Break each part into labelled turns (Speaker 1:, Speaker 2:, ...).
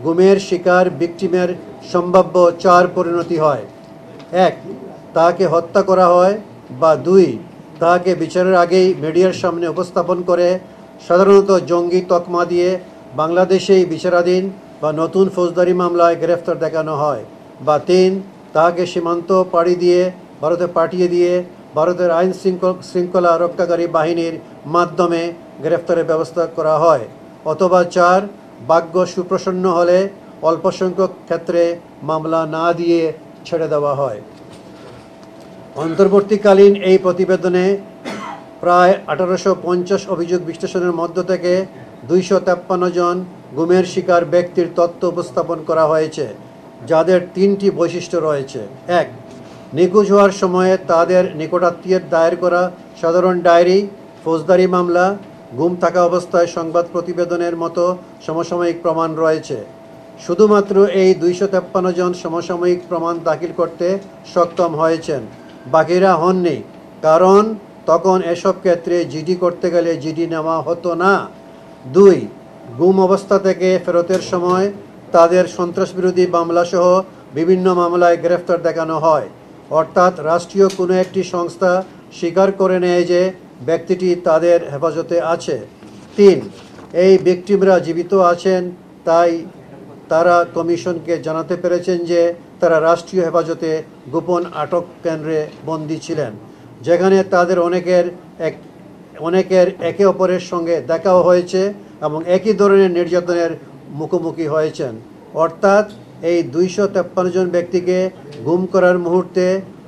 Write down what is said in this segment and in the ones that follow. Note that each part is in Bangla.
Speaker 1: গুমের শিকার ভিকটিমের সম্ভাব্য চার পরিণতি হয়: এক, তাকে হত্যা করা হয়, বা দুই, তাকে বিচারের আগেই মিডিয়ার সামনে উপস্থাপন করে সাধারণত জঙ্গি তকমা দিয়ে বাংলাদেশেই বিচারাধীন বা নতুন ফৌজদারি মামলায় গ্রেফতার দেখানো হয়, বা তিন, তাকে সীমান্ত পাড়ি দিয়ে ভারতে পাঠিয়ে দিয়ে ভারতের আইন শৃঙ্খলা রক্ষাকারী বাহিনীর মাধ্যমে গ্রেফতারের ব্যবস্থা করা হয়, অথবা চার, ভাগ্য সুপ্রসন্ন হলে অল্প সংখ্যক ক্ষেত্রে মামলা না দিয়ে ছেড়ে দেওয়া হয়। অন্তর্বর্তীকালীন এই প্রতিবেদনে প্রায় 1850 অভিযোগ বিশ্লেষণের মধ্য থেকে 253 জন গুমের শিকার ব্যক্তির তথ্য উপস্থাপন করা হয়েছে, যাদের তিনটি বৈশিষ্ট্য রয়েছে: এক, নিখোঁজ হওয়ার সময়ে তাদের নিকটাত্মীয়ের দায়ের করা সাধারণ ডায়েরি, ফৌজদারি মামলা, গুম থাকা অবস্থায় সংবাদ প্রতিবেদনের মতো সমসাময়িক প্রমাণ রয়েছে। শুধুমাত্র এই 253 জন সমসাময়িক প্রমাণ দাখিল করতে সক্ষম হয়েছেন, বাকিরা হননি, কারণ তখন এসব ক্ষেত্রে জিডি করতে গেলে জিডি নেওয়া হতো না। দুই, গুম অবস্থা থেকে ফেরতের সময় তাদের সন্ত্রাসবিরোধী মামলাসহ বিভিন্ন মামলায় গ্রেফতার দেখানো হয়, অর্থাৎ রাষ্ট্রীয় কোনো একটি সংস্থা স্বীকার করে নেয় যে ব্যক্তিটি তাদের হেফাজতে আছে। তিন, এই ভিকটিমরা জীবিত আছেন, তাই তারা কমিশনকে জানাতে পেরেছেন যে তারা রাষ্ট্রীয় হেফাজতে গোপন আটক কেন্দ্রে বন্দী ছিলেন, যেখানে তাদের অনেকের একে অপরের সঙ্গে দেখাও হয়েছে এবং একই ধরনের নির্যাতনের মুখোমুখি হয়েছেন। অর্থাৎ এই 253 জন ব্যক্তিকে গুম করার মুহূর্তে,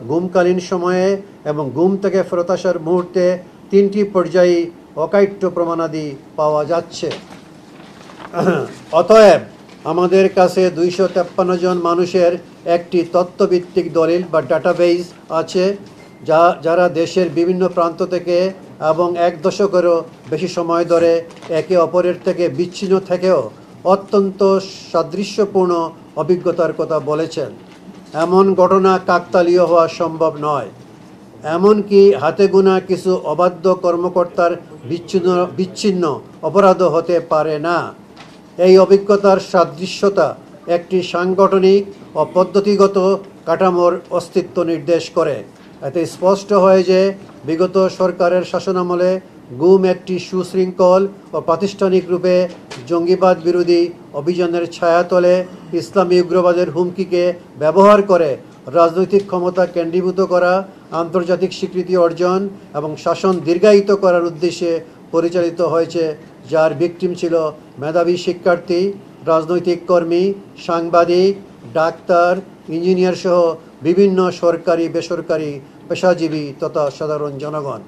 Speaker 1: গুমকালীন সময়ে এবং গুম থেকে ফেরত আসার মুহূর্তে তিনটি পর্যায়ে অকাট্য প্রমাণাদি পাওয়া যাচ্ছে। অতএব আমাদের কাছে 253 জন মানুষের একটি তথ্যভিত্তিক দলিল বা ডাটাবেজ আছে, যারা দেশের বিভিন্ন প্রান্ত থেকে এবং এক দশকেরও বেশি সময় ধরে একে অপরের থেকে বিচ্ছিন্ন থেকেও অত্যন্ত সাদৃশ্যপূর্ণ অভিজ্ঞতার কথা বলেছেন। এমন ঘটনা কাকতালীয় হওয়া সম্ভব নয়। এমনকি হাতে গোনা কিছু অবাধ্য কর্মকর্তার বিচ্ছিন্ন অপরাধও হতে পারে না। এই অভিজ্ঞতার সাদৃশ্যতা একটি সাংগঠনিক ও পদ্ধতিগত কাঠামোর অস্তিত্ব নির্দেশ করে। এতে স্পষ্ট হয় যে বিগত সরকারের শাসনামলে গুম একটি সুশৃঙ্খল ও প্রাতিষ্ঠানিক রূপে জঙ্গিবাদ বিরোধী অভিযানের ছায়াতলে ইসলামী উগ্রবাদের হুমকিকে ব্যবহার করে রাজনৈতিক ক্ষমতা কেন্দ্রীভূত করা, আন্তর্জাতিক স্বীকৃতি অর্জন এবং শাসন দীর্ঘায়িত করার উদ্দেশ্যে পরিচালিত হয়েছে, যার ভিকটিম ছিল মেধাবী শিক্ষার্থী, রাজনৈতিক কর্মী, সাংবাদিক, ডাক্তার, ইঞ্জিনিয়ার সহ বিভিন্ন সরকারি বেসরকারি পেশাজীবী তথা সাধারণ জনগণ।